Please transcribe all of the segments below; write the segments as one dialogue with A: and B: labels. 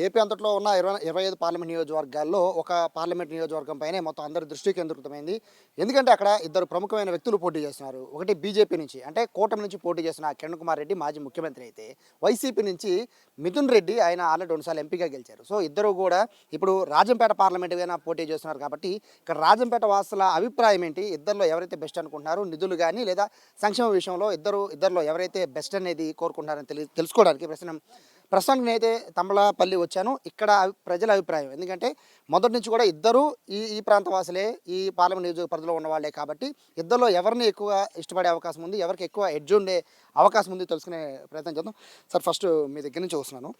A: AP అంతట్లో ఉన్న 25 parliament నియోజకవర్గాల్లో ఒక పార్లమెంట్ నియోజకవర్గం పైనే మొత్తం అందరి దృష్టి కేంద్రీకృతమైంది. ఎందుకంటే అక్కడ ఇద్దరు ప్రముఖమైన వ్యక్తులు పోటీ చేస్తున్నారు. ఒకటి బీజేపీ నుంచి అంటే కూటమి నుంచి పోటీ చేసిన కిరణ్ కుమార్ రెడ్డి మాజీ ముఖ్యమంత్రి అయితే, వైసీపీ నుంచి మిథున్ రెడ్డి ఆయన ఆల్రెడీ 2 సార్లు ఎంపీగా గెలిచారు. సో ఇద్దరు కూడా ఇప్పుడు రాజంపేట పార్లమెంట్ పైన పోటీ చేస్తున్నారు కాబట్టి ఇక్కడ రాజంపేట వాసుల అభిప్రాయం ఏంటి? ఇద్దరిలో ఎవరైతే బెస్ట్ అనుకుంటున్నారు నిధులు కానీ లేదా సంక్షేమ విషయంలో ఇద్దరిలో ఎవరైతే బెస్ట్ అనేది కోరుకుంటున్నారని తెలుసుకోవడానికి ప్రస్తుతానికి నేనైతే తంబలపల్లి వచ్చాను. ఇక్కడ ప్రజల అభిప్రాయం ఎందుకంటే మొదటి నుంచి కూడా ఇద్దరు ఈ ప్రాంత వాసులే, ఈ పార్లమెంట్ నియోజక పరిధిలో ఉన్న వాళ్ళే కాబట్టి ఇద్దరిలో ఎవరిని ఎక్కువ ఇష్టపడే అవకాశం ఉంది, ఎవరికి ఎక్కువ ఎడ్జ్ ఉండే అవకాశం ఉంది తెలుసుకునే ప్రయత్నం చేద్దాం. సార్ ఫస్ట్ మీ దగ్గర నుంచి వస్తున్నాను.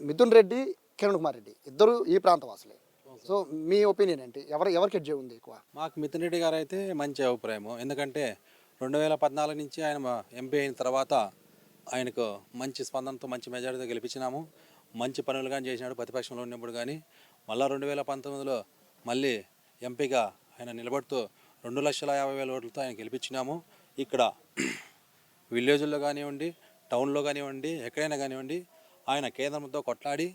A: మిథున్ రెడ్డి, కిరణ్ కుమార్ రెడ్డి ఇద్దరు ఈ ప్రాంత వాసులే. సో మీ ఒపీనియన్ ఏంటి? ఎవరికి ఎడ్జ్ ఉంది ఎక్కువ?
B: మాకు మిథున్ రెడ్డి గారు అయితే మంచి అభిప్రాయము. ఎందుకంటే 2014 నుంచి ఆయన ఎంపీ అయిన తర్వాత ఆయనకు మంచి స్పందనతో మంచి మెజారిటీతో గెలిపించినాము. మంచి పనులు కానీ చేసినాడు ప్రతిపక్షంలో ఉన్నప్పుడు. కానీ మళ్ళీ 2019లో మళ్ళీ ఎంపీగా ఆయన నిలబడుతూ 2,50,000 ఓట్లతో ఆయన గెలిపించినాము. ఇక్కడ విలేజుల్లో కానివ్వండి, టౌన్లో కానివ్వండి, ఎక్కడైనా కానివ్వండి ఆయన కేంద్రంతో కొట్లాడి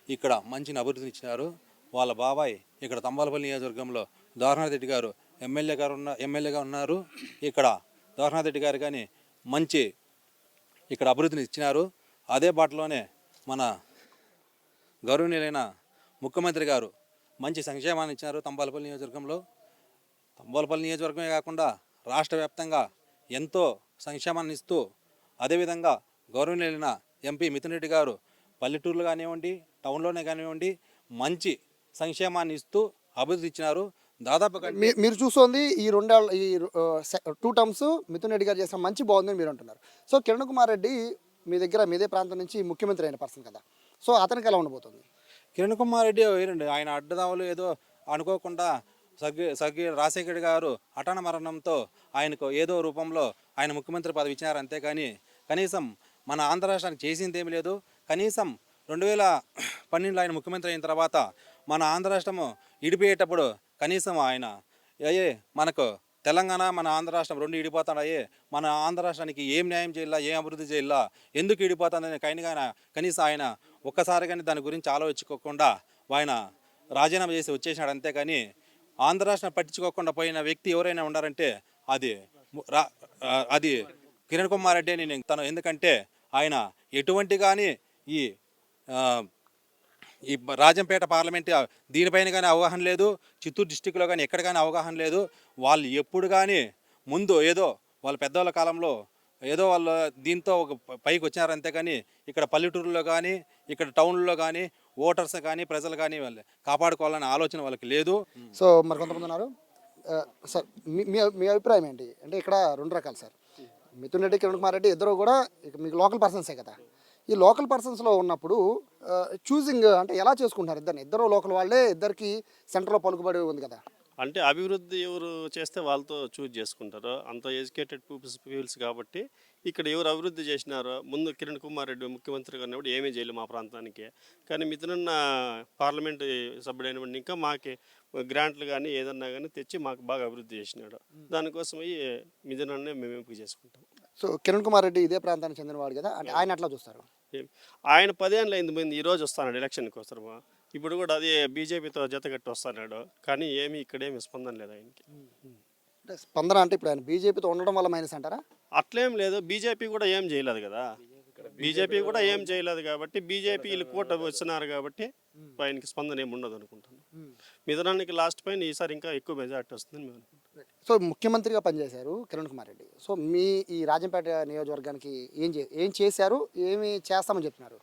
B: ఇక్కడ మంచిని అభివృద్ధిని ఇచ్చినారు. వాళ్ళ బాబాయ్ ఇక్కడ తంబాలపల్లి నియోజకవర్గంలో దోరనాథ్ రెడ్డి గారు ఎమ్మెల్యేగా ఉన్నారు. ఇక్కడ దోరనాథ్ రెడ్డి గారు కానీ మంచి ఇక్కడ అభివృద్ధిని ఇచ్చినారు. అదే బాటలోనే మన గౌరవనీయులైన ముఖ్యమంత్రి గారు మంచి సంక్షేమాన్ని ఇచ్చినారు తంబాలపల్లి నియోజకవర్గంలో. తంబాలపల్లి నియోజకవర్గమే కాకుండా రాష్ట్ర వ్యాప్తంగా ఎంతో సంక్షేమాన్ని ఇస్తూ, అదేవిధంగా గౌరవనీయులైన ఎంపీ మిథున్ రెడ్డి గారు పల్లెటూరులో కానివ్వండి, టౌన్లోనే కానివ్వండి మంచి సంక్షేమాన్ని ఇస్తూ అభివృద్ధి ఇచ్చినారు. దాదాపుగా
A: మీరు చూస్తుంది ఈ 2 టర్మ్స్ మిథున్ రెడ్డి గారు చేసిన మంచి బాగుందని మీరు అంటున్నారు. సో కిరణ్ కుమార్ రెడ్డి మీదే ప్రాంతం నుంచి ముఖ్యమంత్రి అయిన పర్సన్ కదా, సో అతనికి ఎలా ఉండబోతుంది?
B: కిరణ్ కుమార్ రెడ్డి ఆయన అడ్డదావులు ఏదో అనుకోకుండా రాజశేఖర్ గారు హఠాన మరణంతో ఆయనకు ఏదో రూపంలో ఆయన ముఖ్యమంత్రి పదవి ఇచ్చినారు. అంతేకాని కనీసం మన ఆంధ్ర రాష్ట్రానికి చేసింది ఏమి లేదు. కనీసం 2012 ఆయన ముఖ్యమంత్రి అయిన తర్వాత మన ఆంధ్ర రాష్ట్రము ఇడిపోయేటప్పుడు కనీసం ఆయన మనకు తెలంగాణ మన ఆంధ్ర రాష్ట్రం 2 ఇడిపోతాడాయే, మన ఆంధ్ర రాష్ట్రానికి ఏం న్యాయం చేయాలా, ఏం అభివృద్ధి చేయాలా, ఎందుకు ఇడిపోతుందని కనీసం ఆయన ఒక్కసారి కానీ దాని గురించి ఆలోచించుకోకుండా ఆయన రాజీనామా చేసి వచ్చేసినాడు. అంతేకాని ఆంధ్ర రాష్ట్రం పట్టించుకోకుండా పోయిన వ్యక్తి ఎవరైనా ఉన్నారంటే అది కిరణ్ కుమార్ రెడ్డి అని తను. ఎందుకంటే ఆయన ఎటువంటి కానీ ఈ రాజంపేట పార్లమెంట్ దీనిపైన కానీ అవగాహన లేదు, చిత్తూరు డిస్టిక్లో కానీ ఎక్కడ కానీ అవగాహన లేదు. వాళ్ళు ఎప్పుడు కానీ ముందు ఏదో వాళ్ళ పెద్దవాళ్ళ కాలంలో ఏదో వాళ్ళు దీంతో ఒక పైకి వచ్చినారు. అంతేకాని ఇక్కడ పల్లెటూరులో కానీ ఇక్కడ టౌన్లో కానీ ఓటర్స్ కానీ ప్రజలు కానీ వాళ్ళు కాపాడుకోవాలనే ఆలోచన వాళ్ళకి లేదు.
A: సో మరి కొంతమంది ఉన్నారు. సార్ మీ అభిప్రాయం ఏంటి? అంటే ఇక్కడ 2 రకాలు సార్. మిథున్ రెడ్డి, కిరణ్ కుమార్ రెడ్డి ఇద్దరు కూడా మీకు లోకల్ పర్సన్సే కదా. ఈ లోకల్ పర్సన్స్లో ఉన్నప్పుడు చూసింగ్ అంటే ఎలా చేసుకుంటారు? ఇద్దరు లోకల్ వాళ్ళే, ఇద్దరికి సెంటర్లో పలుకుబడి ఉంది కదా.
C: అంటే అభివృద్ధి ఎవరు చేస్తే వాళ్ళతో చూజ్ చేసుకుంటారు. అంత ఎడ్యుకేటెడ్ పీపుల్స్ కాబట్టి ఇక్కడ ఎవరు అభివృద్ధి చేసినారో, ముందు కిరణ్ కుమార్ రెడ్డి ముఖ్యమంత్రిగా ఉన్నప్పుడు ఏమీ చేయలేదు మా ప్రాంతానికి. కానీ మిథునన్న పార్లమెంట్ సభ్యుడైనప్పుడు ఇంకా మాకి గ్రాంట్లు కానీ ఏదన్నా కానీ తెచ్చి మాకు బాగా అభివృద్ధి చేసినాడు. దానికోసం మిథునన్నే మేము ఎంపిక చేసుకుంటాం.
A: సో కిరణ్ కుమార్ రెడ్డి ఇదే ప్రాంతానికి చెందినవాడు కదా, అంటే ఆయన అట్లా చూస్తారు.
C: ఆయన 10 ఏళ్ళు అయింది, ఈరోజు వస్తాడు ఎలక్షన్కి వస్తారు. ఇప్పుడు కూడా అది బీజేపీతో జతగట్టి వస్తున్నాడు. కానీ ఇక్కడేమి స్పందన లేదు ఆయనకి.
A: స్పందన అంటే ఇప్పుడు ఆయన బీజేపీతో ఉండడం వల్ల మైనస్ అంటారా?
C: అట్లేం లేదు, బీజేపీ కూడా ఏం చేయలేదు కదా. బీజేపీ కూడా ఏం చేయలేదు కాబట్టి బీజేపీ వీళ్ళు కూటమి వచ్చినారు కాబట్టి ఆయనకి స్పందన ఏమి ఉండదు అనుకుంటాను. మిథునానికి లాస్ట్ పైన ఈసారి ఇంకా ఎక్కువ మెజార్టీ వస్తుందని మేము అనుకుంటాం.
A: సో ముఖ్యమంత్రిగా పనిచేశారు కిరణ్ కుమార్ రెడ్డి. సో మీ ఈ రాజంపేట నియోజకవర్గానికి ఏం చేశారు, ఏమి చేస్తామని చెప్తున్నారు?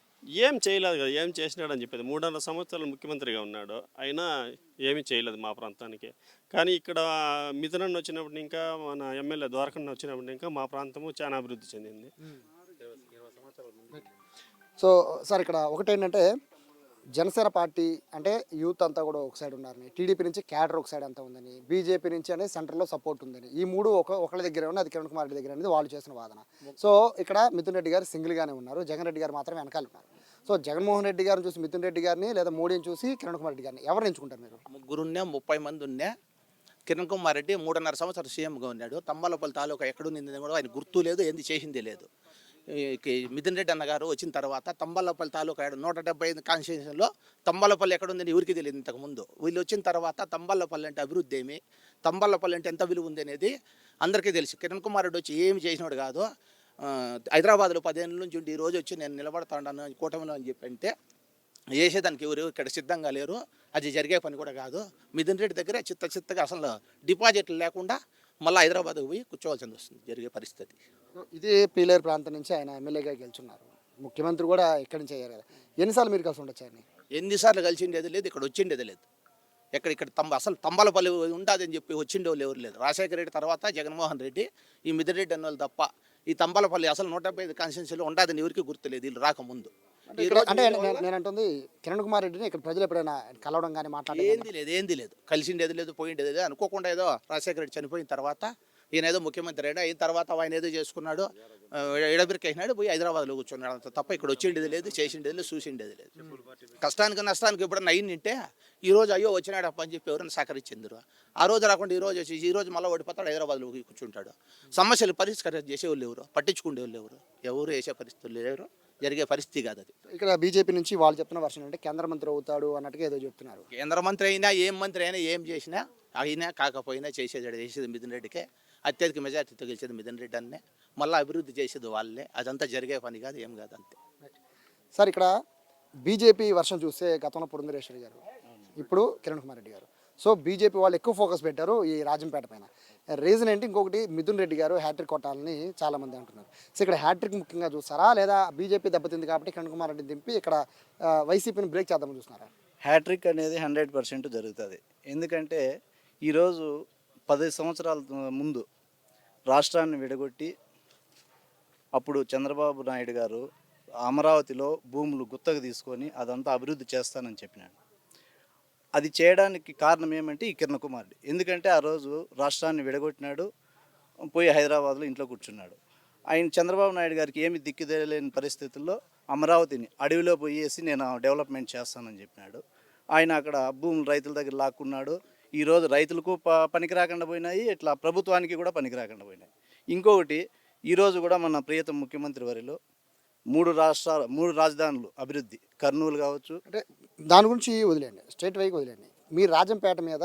C: ఏం చేయలేదు కదా, ఏం చేసినాడని చెప్పేది. 3.5 సంవత్సరాలు ముఖ్యమంత్రిగా ఉన్నాడు, అయినా ఏమీ చేయలేదు మా ప్రాంతానికి. కానీ ఇక్కడ మిథునన్ వచ్చినప్పుడు ఇంకా మన ఎమ్మెల్యే ద్వారకన్న వచ్చినప్పుడు ఇంకా మా ప్రాంతము చాలా అభివృద్ధి చెందింది.
A: సో సార్ ఇక్కడ ఒకటేంటంటే జనసేన పార్టీ అంటే యూత్ అంతా కూడా ఒక సైడ్ ఉన్నారని, టీడీపీ నుంచి క్యాడర్ ఒక సైడ్ అంతా ఉందని, బీజేపీ నుంచి అనేది సెంటర్లో సపోర్ట్ ఉందని, ఈ మూడు ఒకళ్ళ దగ్గర ఉంది, అది కిరణ్ కుమార్ రెడ్డి దగ్గర అనేది వాళ్ళు చేసిన వాదన. సో ఇక్కడ మిథున్ రెడ్డి గారు సింగిల్గానే ఉన్నారు, జగన్ రెడ్డి గారు మాత్రమే వెనకాల ఉన్నారు. సో జగన్మోహన్ రెడ్డి గారిని చూసి మిథున్ రెడ్డి గారిని, లేదా మోడీని చూసి కిరణ్ కుమార్ రెడ్డి గారిని ఎవరు ఎంచుకుంటారు మీరు?
D: ముగ్గురున్నా 30 మంది ఉన్నా కిరణ్ కుమార్ రెడ్డి 3.5 సంవత్సరాలు సీఎంగా ఉన్నాడు. తంబాలపల్లి తాలూకా ఎక్కడుంది కూడా ఆయన గుర్తు లేదు, ఏంది చేసిందే లేదు. మిథున్ రెడ్డి అన్నగారు వచ్చిన తర్వాత తంబాలపల్లి తాలూకా 175 కాన్స్టిట్యూషన్లో తంబాలపల్లి ఎక్కడ ఉందని ఎవరికి తెలియదు ఇంతకుముందు. వీళ్ళు వచ్చిన తర్వాత తంబాలపల్లి అంటే అభివృద్ధి ఏమి, తంబాలపల్లి అంటే ఎంత విలువ ఉంది అనేది అందరికీ తెలుసు. కిరణ్ కుమార్ రెడ్డి వచ్చి ఏమి చేసినాడు కాదు. హైదరాబాద్లో 10 ఏళ్ళ నుంచి ఉండి ఈ రోజు వచ్చి నేను నిలబడతాను కూటమిలో అని చెప్పి అంటే చేసేదానికి ఎవరు ఇక్కడ సిద్ధంగా లేరు. అది జరిగే పని కూడా కాదు. మిథున్ రెడ్డి దగ్గర చిత్తగా అసలు డిపాజిట్లు లేకుండా మళ్ళీ హైదరాబాద్కి పోయి కూర్చోవాల్సింది వస్తుంది జరిగే పరిస్థితి.
A: ఇదే పీలేరు ప్రాంతం నుంచి ఆయన ఎమ్మెల్యేగా గెలుచున్నారు. ముఖ్యమంత్రి కూడా ఇక్కడి నుంచి అయ్యారు కదా. ఎన్నిసార్లు మీరు కలిసి ఉండొచ్చు ఆయన్ని?
D: ఎన్నిసార్లు కలిసిండేది లేదు, ఇక్కడ వచ్చిండేది లేదు. ఇక్కడ అసలు తంబాలపల్లి ఉండదని చెప్పి వచ్చిండే వాళ్ళు ఎవరు లేదు. రాజశేఖర రెడ్డి తర్వాత జగన్మోహన్ రెడ్డి, ఈ మిథున్ రెడ్డి అన్న వాళ్ళు తప్ప ఈ తంబాలపల్లి అసలు 175 కాన్స్టిట్యూన్సీలో ఉండదని ఎవరికి గుర్తులేదు వీళ్ళు రాకముందు.
A: అంటే నేను అంటుంది కిరణ్ కుమార్ రెడ్డిని ఇక్కడ ప్రజలు ఎప్పుడైనా కలవడం కానీ మాట్లాడడం
D: ఏంది లేదు కలిసిండేది లేదు, పోయిండేది లేదు. అనుకోకుండా ఏదో రాజశేఖర రెడ్డి చనిపోయిన తర్వాత ఈయన ఏదో ముఖ్యమంత్రి అయిన తర్వాత ఆయన ఏదో చేసుకున్నాడు, ఎడబిరికి అయినాడు, పోయి హైదరాబాద్లో కూర్చున్నాడు. అంత తప్ప ఇక్కడ వచ్చిండేది లేదు, చేసిండేది లేదు, చూసిండేది లేదు. కష్టానికి నష్టానికి ఎప్పుడన్నా అయిందంటే ఈ రోజు అయ్యో వచ్చినాడప్ప అని చెప్పి ఎవరైనా సహకరించిందరు. ఆ రోజు రాకుండా ఈ రోజు వచ్చి ఈ రోజు మళ్ళీ ఓడిపోతాడు, హైదరాబాద్లో కూర్చుంటాడు. సమస్యలు పరిష్కారం చేసేవాళ్ళు ఎవరు, పట్టించుకునే వాళ్ళు ఎవరు వేసే పరిస్థితులు లేరు, జరిగే పరిస్థితి కాదు అది.
A: ఇక్కడ బీజేపీ నుంచి వాళ్ళు చెప్తున్న వర్షన్ అంటే కేంద్ర మంత్రి అవుతాడు అన్నట్టుగా ఏదో చెప్తున్నారు.
D: కేంద్ర మంత్రి అయినా ఏం మంత్రి అయినా ఏం చేసినా అయినా కాకపోయినా చేసేది మిథున్ రెడ్డికే. అత్యధిక మెజార్టీతో గెలిచేది మిథున్ రెడ్డి అన్నే. మళ్ళీ అభివృద్ధి చేసేది వాళ్ళే. అదంతా జరిగే పని కాదు, ఏం కాదు, అంతే.
A: సార్ ఇక్కడ బీజేపీ వర్షం చూస్తే గతంలో పురంధరేశ్వరి గారు, ఇప్పుడు కిరణ్ కుమార్ రెడ్డి గారు. సో బీజేపీ వాళ్ళు ఎక్కువ ఫోకస్ పెట్టారు ఈ రాజంపేట పైన. రీజన్ ఏంటి? ఇంకొకటి మిథున్ రెడ్డి గారు హ్యాట్రిక్ కొట్టాలని చాలామంది అంటున్నారు. సో ఇక్కడ హ్యాట్రిక్ ముఖ్యంగా చూస్తారా, లేదా బీజేపీ దెబ్బతింది కాబట్టి కిరణ్ కుమార్ రెడ్డి దింపి ఇక్కడ వైసీపీని బ్రేక్ చేద్దామని చూస్తున్నారా?
E: హ్యాట్రిక్ అనేది 100% జరుగుతుంది. ఎందుకంటే ఈరోజు 10 సంవత్సరాల ముందు రాష్ట్రాన్ని విడగొట్టి అప్పుడు చంద్రబాబు నాయుడు గారు అమరావతిలో భూములు గుత్తకు తీసుకొని అదంతా అభివృద్ధి చేస్తానని చెప్పినాడు. అది చేయడానికి కారణం ఏమంటే ఈ కిరణ్ కుమార్ రెడ్డి. ఎందుకంటే ఆ రోజు రాష్ట్రాన్ని విడగొట్టినాడు, పోయి హైదరాబాద్లో ఇంట్లో కూర్చున్నాడు. ఆయన చంద్రబాబు నాయుడు గారికి ఏమి దిక్కుదేలేని పరిస్థితుల్లో అమరావతిని అడవిలో పోయేసి నేను డెవలప్మెంట్ చేస్తానని చెప్పినాడు. ఆయన అక్కడ భూములు రైతుల దగ్గర లాక్కున్నాడు. ఈరోజు రైతులకు పనికి రాకుండా పోయినాయి, ఇట్లా ప్రభుత్వానికి కూడా పనికి రాకుండా పోయినాయి. ఇంకొకటి ఈరోజు కూడా మన ప్రియతమ ముఖ్యమంత్రి వారిలో 3 రాజధానులు అభివృద్ధి, కర్నూలు కావచ్చు.
A: అంటే దాని గురించి వదిలేండి, స్టేట్ వైకి వదిలేండి. మీ రాజంపేట మీద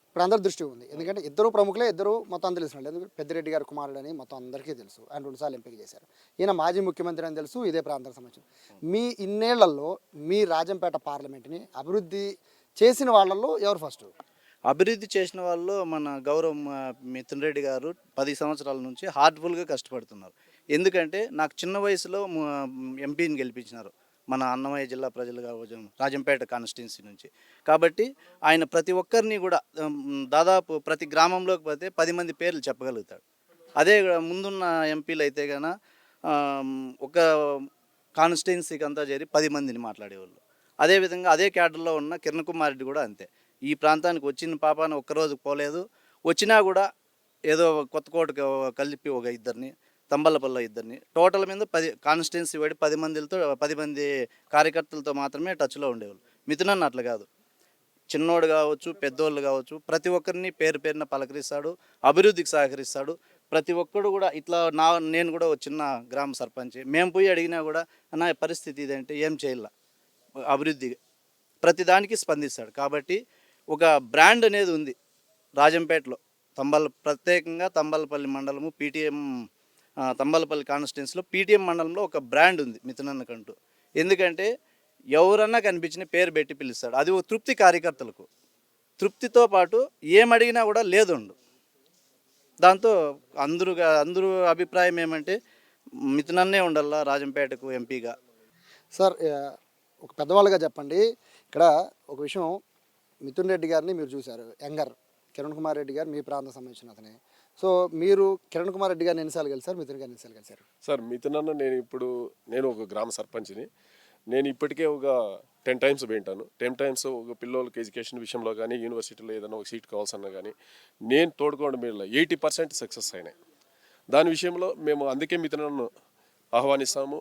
A: ఇప్పుడు అందరి దృష్టి ఉంది. ఎందుకంటే ఇద్దరు ప్రముఖులే, ఇద్దరు మొత్తం అందరూ తెలిసిన వాళ్ళు. ఎందుకంటే పెద్దిరెడ్డి గారు కుమారుడు అని మొత్తం అందరికీ తెలుసు. ఆయన 2 సార్లు ఎంపిక చేశారు. ఈయన మాజీ ముఖ్యమంత్రి అని తెలుసు, ఇదే ప్రాంతానికి సంబంధించి. మీ ఇన్నేళ్లలో మీ రాజంపేట పార్లమెంట్ని అభివృద్ధి చేసిన వాళ్ళల్లో ఎవరు ఫస్ట్?
E: అభివృద్ధి చేసిన వాళ్ళు మన గౌరవ మిథున్ రెడ్డి గారు 10 సంవత్సరాల నుంచి హార్ట్ఫుల్గా కష్టపడుతున్నారు. ఎందుకంటే నాకు చిన్న వయసులో ఎంపీని గెలిపించినారు మన అన్నమయ్య జిల్లా ప్రజలు కావచ్చు, రాజంపేట కాన్స్టిట్యున్సీ నుంచి. కాబట్టి ఆయన ప్రతి ఒక్కరిని కూడా దాదాపు ప్రతి గ్రామంలోకి పోతే 10 మంది పేర్లు చెప్పగలుగుతాడు. అదే ముందున్న ఎంపీలు అయితే కనుక ఒక కాన్స్టిట్యున్సీకి అంతా చేరి 10 మందిని మాట్లాడేవాళ్ళు. అదేవిధంగా అదే క్యాడర్లో ఉన్న కిరణ్ కుమార్ రెడ్డి కూడా అంతే. ఈ ప్రాంతానికి వచ్చిన పాపాన ఒక్కరోజు పోలేదు, వచ్చినా కూడా ఏదో కొత్తకోటకి కలిపి ఒక ఇద్దరిని, తంబలపల్లి ఇద్దరిని, టోటల్ మీద 10 కాన్స్టిట్యున్సీ వాడి 10 మంది కార్యకర్తలతో మాత్రమే టచ్లో ఉండేవాళ్ళు. మిథునన్న అట్లా కాదు, చిన్నోడు కావచ్చు పెద్దోళ్ళు కావచ్చు ప్రతి ఒక్కరిని పేరున పలకరిస్తాడు, అభివృద్ధికి సహకరిస్తాడు. ప్రతి ఒక్కడు కూడా ఇట్లా నేను కూడా ఒక చిన్న గ్రామ సర్పంచ్, మేము పోయి అడిగినా కూడా నా పరిస్థితి ఇదంటే ఏం చేయాల అభివృద్ధి ప్రతిదానికి స్పందిస్తాడు. కాబట్టి ఒక బ్రాండ్ అనేది ఉంది రాజంపేటలో. ప్రత్యేకంగా తంబలపల్లి మండలము పీటీఎం, తంబలపల్లి కాన్స్టిట్యున్సీలో పీటీఎం మండలంలో ఒక బ్రాండ్ ఉంది మిథునన్నకంటూ. ఎందుకంటే ఎవరన్నా కనిపించిన పేరు పెట్టి పిలుస్తాడు. అది ఒక తృప్తి కార్యకర్తలకు. తృప్తితో పాటు ఏమడిగినా కూడా లేదుండు. దాంతో అందరూ అభిప్రాయం ఏమంటే మిథునన్నే ఉండాలా రాజంపేటకు ఎంపీగా.
A: సార్ ఒక పెద్దవాళ్ళుగా చెప్పండి, ఇక్కడ ఒక విషయం, మిథున్ రెడ్డి గారిని మీరు చూశారు, యంగర్ కిరణ్ కుమార్ రెడ్డి గారు మీ ప్రాంతం సంబంధించిన అతనే. సో మీరు కిరణ్ కుమార్ రెడ్డి గారిని ఎన్నిసార్లు కలిసారు, మిథున్ గారిని ఎన్నిసార్లు కలిసారు?
F: సార్ మిథున్ అన్న నేను ఒక గ్రామ సర్పంచ్ని. నేను ఇప్పటికే ఒక 10 టైమ్స్ పోయింటాను. 10 టైమ్స్ ఒక పిల్లలకి ఎడ్యుకేషన్ విషయంలో కానీ, యూనివర్సిటీలో ఏదైనా ఒక సీట్ కావాల్సన్నా కానీ నేను తోడుకోవడం మీద 80% సక్సెస్ అయినాయి. దాని విషయంలో మేము అందుకే మిథున్ అన్నను ఆహ్వానిస్తాము.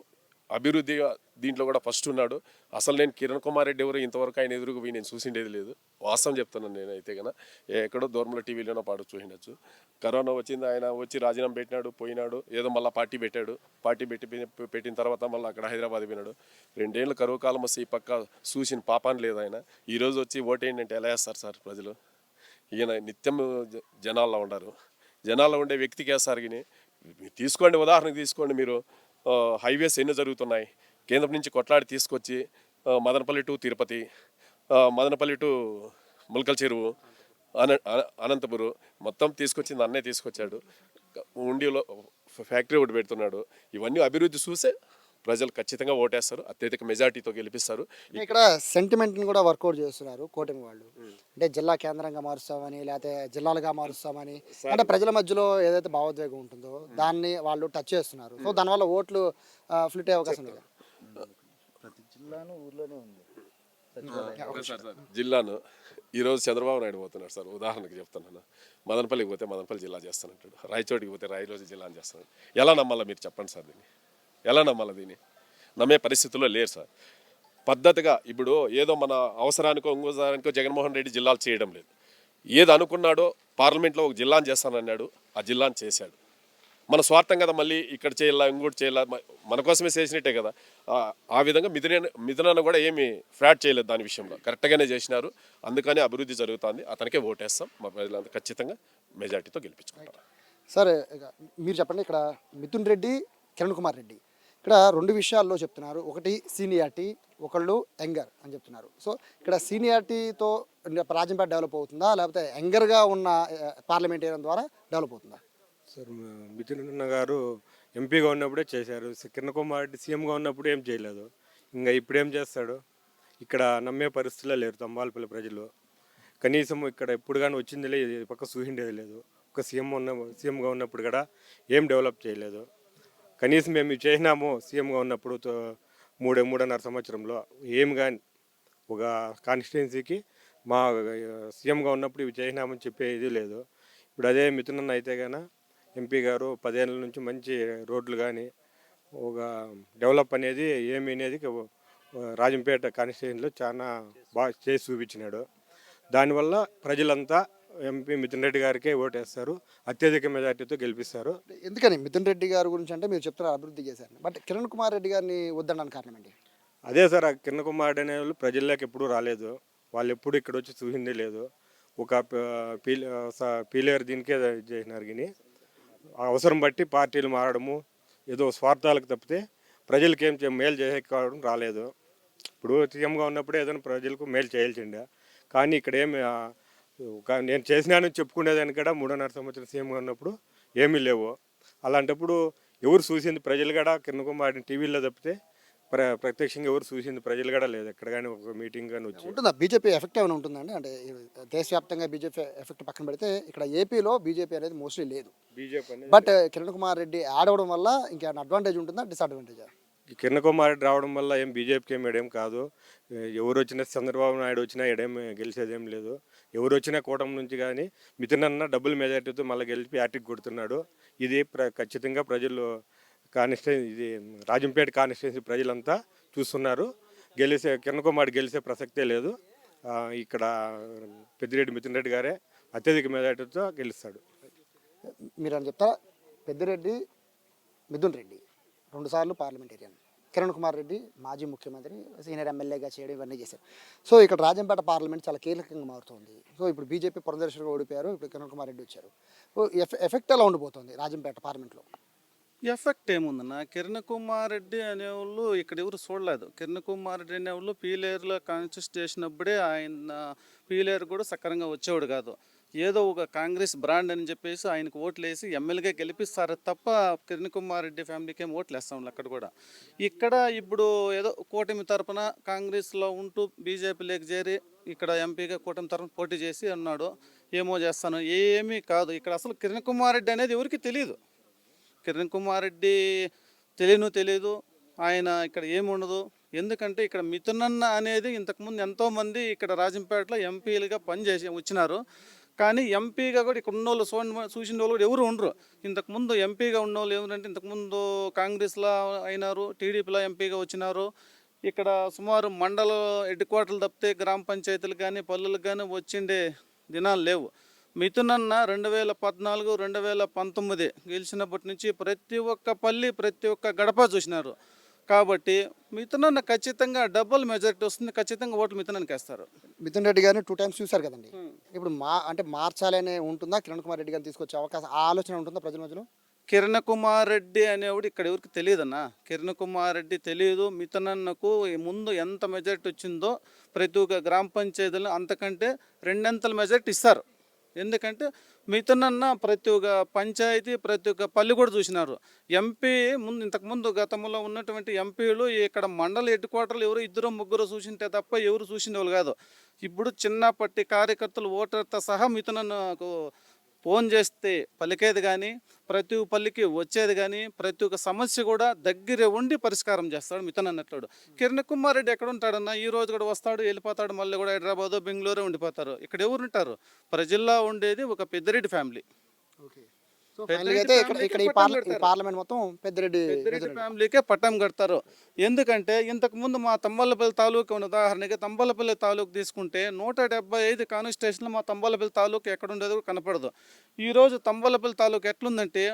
F: అభివృద్ధిగా దీంట్లో కూడా ఫస్ట్ ఉన్నాడు. అసలు నేను కిరణ్ కుమార్ రెడ్డి ఎవరు ఇంతవరకు ఆయన ఎదురుగా పోయి నేను చూసిండేది లేదు. వాస్తవం చెప్తున్నాను నేనైతే కన్నా. ఎక్కడో దూరంలో టీవీలోనో పాడు చూసిండొచ్చు. కరోనా వచ్చింది, ఆయన వచ్చి రాజీనామా పెట్టినాడు, పోయినాడు. ఏదో మళ్ళీ పార్టీ పెట్టాడు. పార్టీ పెట్టిన తర్వాత మళ్ళీ అక్కడ హైదరాబాద్ పోయినాడు. 2 ఏళ్ళు కరువు కాలం వస్తే ఈ పక్క చూసిన పాపాన్ని లేదు ఆయన. ఈరోజు వచ్చి ఓటేయండి అంటే ఎలా వేస్తారు సార్ ప్రజలు? ఈయన నిత్యం జనాల్లో ఉండరు. జనాల్లో ఉండే వ్యక్తికి వేస్తారు. కానీ తీసుకోండి, ఉదాహరణకు తీసుకోండి మీరు, హైవేస్ ఎన్ని జరుగుతున్నాయి. కేంద్రం నుంచి కొట్లాడి తీసుకొచ్చి మదనపల్లి టు తిరుపతి, మదనపల్లి టు ములకల్ చెరువు, అనంతపురం మొత్తం తీసుకొచ్చింది అన్నే తీసుకొచ్చాడు. ఉండిలో ఫ్యాక్టరీ ఒకటి పెడుతున్నాడు. ఇవన్నీ అభివృద్ధి చూసే ప్రజలు ఖచ్చితంగా ఓటేస్తారు, అత్యధిక మెజార్టీతో గెలిపిస్తారు.
A: ఇక్కడ సెంటిమెంట్ని కూడా వర్కౌట్ చేస్తున్నారు కూటమి వాళ్ళు. అంటే జిల్లా కేంద్రంగా మారుస్తామని, లేకపోతే జిల్లాలుగా మారుస్తామని, అంటే ప్రజల మధ్యలో ఏదైతే భావోద్వేగం ఉంటుందో దాన్ని వాళ్ళు టచ్ చేస్తున్నారు. సో దానివల్ల ఓట్లు ఫ్లిట్ అయ్యే అవకాశం లేదు.
E: ప్రతి జిల్లాను ఊర్లోనే ఉంది.
F: జిల్లాను ఈరోజు చంద్రబాబు నాయుడు పోతున్నాడు సార్. ఉదాహరణకి చెప్తున్నాను, మదనపల్లికి పోతే మదనపల్లి జిల్లా చేస్తానంటాడు, రాయచోటికి పోతే రాయచోటి జిల్లా అని చేస్తాను. ఎలా నమ్మాలా మీరు చెప్పండి సార్? దీన్ని ఎలా నమ్మాలి? దీన్ని నమ్మే పరిస్థితుల్లో లేరు సార్. పద్ధతిగా ఇప్పుడు ఏదో మన అవసరానికో ఇంకోసారానికో జగన్మోహన్ రెడ్డి జిల్లాలు చేయడం లేదు. ఏది అనుకున్నాడో పార్లమెంట్లో ఒక జిల్లాను చేస్తానన్నాడు, ఆ జిల్లాను చేశాడు. మన స్వార్థం కదా, మళ్ళీ ఇక్కడ చేయాలా ఇంకోటి చేయాలా, మన కోసమే చేసినట్టే కదా. ఆ విధంగా మిథునన్న కూడా ఏమి ఫ్రాడ్ చేయలేదు దాని విషయంలో, కరెక్ట్గానే చేసినారు. అందుకని అభివృద్ధి జరుగుతుంది. అతనికే ఓటేస్తాం. మా ప్రజలంతా ఖచ్చితంగా మెజార్టీతో గెలిపించుకుంటారు.
A: సార్ ఇక మీరు చెప్పండి, ఇక్కడ మిథున్ రెడ్డి, కిరణ్ కుమార్ రెడ్డి ఇక్కడ 2 విషయాల్లో చెప్తున్నారు. ఒకటి సీనియారిటీ, ఒకళ్ళు యంగర్ అని చెప్తున్నారు. సో ఇక్కడ సీనియారిటీతో రాజంపేట డెవలప్ అవుతుందా, లేకపోతే యంగర్గా ఉన్న పార్లమెంటేరియన్ ద్వారా డెవలప్ అవుతుందా?
G: సార్ మిథున్ అన్న గారు ఎంపీగా ఉన్నప్పుడే చేశారు. కిరణ్ కుమార్ రెడ్డి సీఎంగా ఉన్నప్పుడు ఏం చేయలేదు. ఇంకా ఇప్పుడు ఏం చేస్తాడు? ఇక్కడ నమ్మే పరిస్థితుల్లో లేరు తంబాలపల్లి ప్రజలు. కనీసం ఇక్కడ ఎప్పుడు కానీ వచ్చింది లేదు, ఈ పక్క చూసిండేది లేదు. ఒక సీఎంగా ఉన్నప్పుడు కూడా ఏం డెవలప్ చేయలేదు. కనీసం మేము ఇవి చేసినాము సీఎంగా ఉన్నప్పుడు 3.5 సంవత్సరంలో ఏం కానీ ఒక కాన్స్టిట్యున్సీకి మా సీఎంగా ఉన్నప్పుడు ఇవి చేసినామని చెప్పేది లేదు. ఇప్పుడు అదే మిథునన్న అయితే కానీ ఎంపీ గారు 10 ఏళ్ళ నుంచి మంచి రోడ్లు కానీ ఒక డెవలప్ అనేది ఏమి అనేది రాజంపేట కాన్స్టిట్యున్సీలో చాలా బాగా చేసి చూపించినాడు. దానివల్ల ప్రజలంతా ఎంపీ మిథున్ రెడ్డి గారికే ఓటేస్తారు, అత్యధిక మెజార్టీతో గెలిపిస్తారు.
A: ఎందుకని మిథున్ రెడ్డి గారి గురించి అంటే మీరు చెప్తున్నారు అభివృద్ధి చేశారు, బట్ కిరణ్ కుమార్ రెడ్డి గారిని వద్దడానికి కారణం ఏంటి?
G: అదే సార్, ఆ కిరణ్ కుమార్ రెడ్డి అనే వాళ్ళు ప్రజల్లోకి ఎప్పుడూ రాలేదు. వాళ్ళు ఎప్పుడు ఇక్కడ వచ్చి చూసిందే లేదు. ఒక పీలేరు దీనికే చేసినారు. కానీ అవసరం బట్టి పార్టీలు మారడము, ఏదో స్వార్థాలకు తప్పితే ప్రజలకి ఏం మేలు చేసేసుకోవడం రాలేదు. ఇప్పుడు సీఎంగా ఉన్నప్పుడే ఏదైనా ప్రజలకు మేలు చేయాల్సిండే. కానీ ఇక్కడ ఏమి నేను చేసినానని చెప్పుకునేదాన్ని కూడా 3.5 సంవత్సరం సీఎంగా ఉన్నప్పుడు ఏమీ లేవు. అలాంటప్పుడు ఎవరు చూసింది ప్రజలు కూడా కిరణ్ కుమార్ టీవీలో తప్పితే ప్రత్యక్షంగా ఎవరు చూసింది ప్రజలు కూడా లేదు. ఎక్కడ కానీ ఒక మీటింగ్ కానీ వచ్చి
A: ఉంటుందా? బీజేపీ ఎఫెక్ట్ ఏమైనా ఉంటుందండి? అంటే దేశవ్యాప్తంగా బీజేపీ ఎఫెక్ట్ పక్కన పెడితే ఇక్కడ ఏపీలో బీజేపీ అనేది మోస్ట్లీ లేదు.
G: బీజేపీ అనేది
A: బట్ కిరణ్ కుమార్ రెడ్డి యాడ్ అవ్వడం వల్ల ఇంకేమైనా అడ్వాంటేజ్ ఉంటుందా, డిసడ్వాంటేజా?
G: కిరణ్ కుమార్ రెడ్డి రావడం వల్ల ఏం బీజేపీకి ఏం ఏడేం కాదు. ఎవరు వచ్చినా, చంద్రబాబు నాయుడు వచ్చినా ఏడేం గెలిచేదేం లేదు. ఎవరు వచ్చినా కూటమి నుంచి. కానీ మిథున్ అన్న డబుల్ మెజార్టీతో మళ్ళీ గెలిపి యాటిక్ కొడుతున్నాడు. ఇది ఖచ్చితంగా ప్రజలు ఇది రాజంపేట కాన్స్టిట్యున్సీ ప్రజలంతా చూస్తున్నారు. కిరణ్ కుమార్ గెలిచే ప్రసక్తే లేదు. ఇక్కడ పెద్దిరెడ్డి మిథున్ రెడ్డి గారే అత్యధిక మెజార్టీతో గెలుస్తాడు.
A: మీరు అని చెప్తారా? పెద్దిరెడ్డి మిథున్ రెడ్డి 2 సార్లు పార్లమెంటేరియన్, కిరణ్ కుమార్ రెడ్డి మాజీ ముఖ్యమంత్రి, సీనియర్ ఎమ్మెల్యేగా చేయడం ఇవన్నీ చేశారు. సో ఇక్కడ రాజంపేట పార్లమెంట్ చాలా కీలకంగా మారుతుంది. సో ఇప్పుడు బీజేపీ పురంధేశ్వరిగా ఓడిపోయారు, ఇప్పుడు కిరణ్ కుమార్ రెడ్డి వచ్చారు. సో ఎఫెక్ట్ ఎలా ఉండిపోతుంది రాజంపేట పార్లమెంట్లో?
H: ఎఫెక్ట్ ఏముందన్న, కిరణ్ కుమార్ రెడ్డి అనేవాళ్ళు ఇక్కడ ఎవరు చూడలేదు. కిరణ్ కుమార్ రెడ్డి అనేవాళ్ళు పీలేరులో కాన్స్టిట్యూట్ చేసినప్పుడే ఆయన పీలేరు కూడా సక్రంగా వచ్చేవాడు కాదు. ఏదో ఒక కాంగ్రెస్ బ్రాండ్ అని చెప్పేసి ఆయనకు ఓట్లు వేసి ఎమ్మెల్యేగా గెలిపిస్తారు తప్ప కిరణ్ కుమార్ రెడ్డి ఫ్యామిలీకి ఏం ఓట్లు వేస్తాం అక్కడ కూడా. ఇక్కడ ఇప్పుడు ఏదో కూటమి తరపున కాంగ్రెస్లో ఉంటూ బీజేపీలోకి చేరి ఇక్కడ ఎంపీగా కూటమి తరపున పోటీ చేసి అన్నాడు, ఏమో చేస్తాను. ఏమీ కాదు. ఇక్కడ అసలు కిరణ్ కుమార్ రెడ్డి అనేది ఎవరికి తెలియదు. కిరణ్ కుమార్ రెడ్డి తెలియదు. ఆయన ఇక్కడ ఏముండదు. ఎందుకంటే ఇక్కడ మిథునన్న అనేది ఇంతకుముందు ఎంతోమంది ఇక్కడ రాజంపేటలో ఎంపీలుగా పనిచేసి వచ్చినారు. కానీ ఎంపీగా కూడా ఇక్కడ ఉన్న వాళ్ళు చూసిన వాళ్ళు కూడా ఎవరు ఉండరు. ఇంతకుముందు ఎంపీగా ఉన్న వాళ్ళు ఎవరంటే ఇంతకుముందు కాంగ్రెస్లో అయినారు, టీడీపీలో ఎంపీగా వచ్చినారు. ఇక్కడ సుమారు మండల హెడ్ క్వార్టర్లు తప్పితే గ్రామ పంచాయతీలు కానీ పల్లెలకు కానీ వచ్చిండే దినాలు లేవు. మిథునన్న 2014, 2019 గెలిచినప్పటి నుంచి ప్రతి ఒక్క పల్లి, ప్రతి ఒక్క గడప చూసినారు. కాబట్టి మిథునన్న ఖచ్చితంగా డబుల్ మెజారిటీ వస్తుంది, ఖచ్చితంగా ఓట్లు మిథునన్నకి వేస్తారు.
A: మిథున్ రెడ్డి గారిని 2 times చూశారు కదండి. ఇప్పుడు మార్చాలనే ఉంటుందా, కిరణ్ కుమార్ రెడ్డి గారిని తీసుకొచ్చే అవకాశం, ఆ ఆలోచన ఉంటుందా ప్రజల మధ్యలో?
H: కిరణ్ కుమార్ రెడ్డి అనేవాడు ఇక్కడ ఎవరికి తెలియదన్నా. కిరణ్ కుమార్ రెడ్డి తెలియదు. మిథునన్నకు ముందు ఎంత మెజారిటీ వచ్చిందో ప్రతి ఒక్క గ్రామ పంచాయతీలో అంతకంటే 2 అంతల మెజారిటీ ఇస్తారు. ఎందుకంటే మిథునన్న ప్రతి ఒక్క పంచాయతీ, ప్రతి ఒక్క పల్లి కూడా చూసినారు. ఎంపీ ఇంతకుముందు గతంలో ఉన్నటువంటి ఎంపీలు ఇక్కడ మండల హెడ్ క్వార్టర్లు ఎవరు 2-3 చూసింటే తప్ప ఎవరు చూసిన వాళ్ళు కాదు. ఇప్పుడు చిన్నప్పటి కార్యకర్తలు ఓటర్తో సహా మిథునన్నకు ఫోన్ చేస్తే పలికేది కానీ, ప్రతి పల్లికి వచ్చేది కానీ, ప్రతి ఒక్క సమస్య కూడా దగ్గర ఉండి పరిష్కారం చేస్తాడు మిథునన్న అన్నట్లు. కిరణ్ కుమార్ రెడ్డి ఎక్కడ ఉంటాడన్నా, ఈ రోజు కూడా వస్తాడు, వెళ్ళిపోతాడు, మళ్ళీ కూడా హైదరాబాదు, బెంగళూరు ఉండిపోతారు. ఇక్కడ ఎవరు ఉంటారు? ప్రజల్లో ఉండేది ఒక పెద్దిరెడ్డి ఫ్యామిలీ.
A: సో ఫైనల్గా అయితే ఇక్కడ ఈ పార్లమెంట్ మొత్తం పెద్దిరెడ్డి
H: ఫ్యామిలీకే పట్టం కడతారు. ఎందుకంటే ఇంతకుముందు మా తంబలపల్లి తాలూకు ఉదాహరణకి తంబలపల్లి తాలూకు తీసుకుంటే 175 కాన్స్టిట్యూషన్లు మా తంబలపల్లి తాలూకు ఎక్కడ ఉండేది కనపడదు. ఈరోజు తంబలపల్లి తాలూకు ఎట్లుందంటే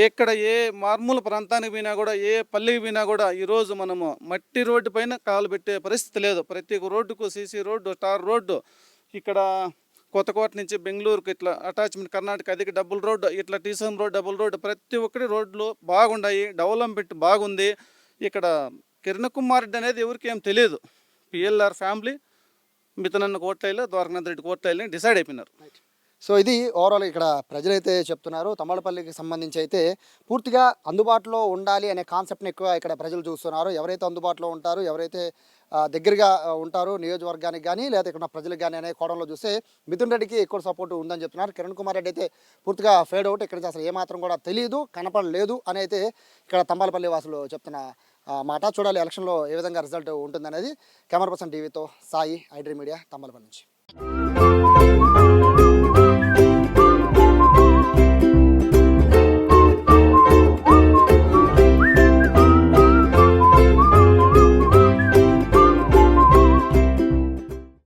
H: ఎక్కడ ఏ మార్మూల ప్రాంతానికి పోయినా కూడా, ఏ పల్లెకి పోయినా కూడా ఈరోజు మనము మట్టి రోడ్డు పైన కాలు పెట్టే పరిస్థితి లేదు. ప్రతి ఒక్క రోడ్డుకు సీసీ రోడ్డు, టార్ రోడ్డు, ఇక్కడ కొత్తకోట నుంచి బెంగళూరుకు ఇట్లా అటాచ్మెంట్ కర్ణాటక అదికి డబుల్ రోడ్, ఇట్లా టీసీఎం రోడ్, డబుల్ రోడ్, ప్రతి ఒక్కటి రోడ్లు బాగున్నాయి, డెవలప్మెంట్ బాగుంది. ఇక్కడ కిరణ్ కుమార్ రెడ్డి అనేది ఎవరికి ఏం తెలియదు. పిఎల్ఆర్ ఫ్యామిలీ మిథునన్న కోట్లైలో, ద్వారకనాథ్ రెడ్డి కోట్లైలో డిసైడ్ అయిపోయినారు.
A: సో ఇది ఓవరాల్ ఇక్కడ ప్రజలైతే చెప్తున్నారు. తమ్మలపల్లికి సంబంధించి అయితే పూర్తిగా అందుబాటులో ఉండాలి అనే కాన్సెప్ట్ని ఎక్కువ ఇక్కడ ప్రజలు చూస్తున్నారు. ఎవరైతే అందుబాటులో ఉంటారో, ఎవరైతే దగ్గరగా ఉంటారో నియోజకవర్గానికి కానీ లేదా ఇక్కడ ఉన్న ప్రజలకు కానీ అనే కోణంలో చూస్తే మిథున్ రెడ్డికి ఎక్కువ సపోర్ట్ ఉందని చెప్తున్నారు. కిరణ్ కుమార్ రెడ్డి అయితే పూర్తిగా ఫేడ్ అవుట్, ఇక్కడ అసలు ఏమాత్రం కూడా తెలియదు, కనపడలేదు అని అయితే ఇక్కడ తంబాలపల్లి వాసులు చెప్తున్న మాట. చూడాలి ఎలక్షన్లో ఏ విధంగా రిజల్ట్ ఉంటుందనేది. కెమెరా పర్సన్ టీవీతో సాయి, ఐడ్రీ మీడియా, తంబాలపల్లి నుంచి.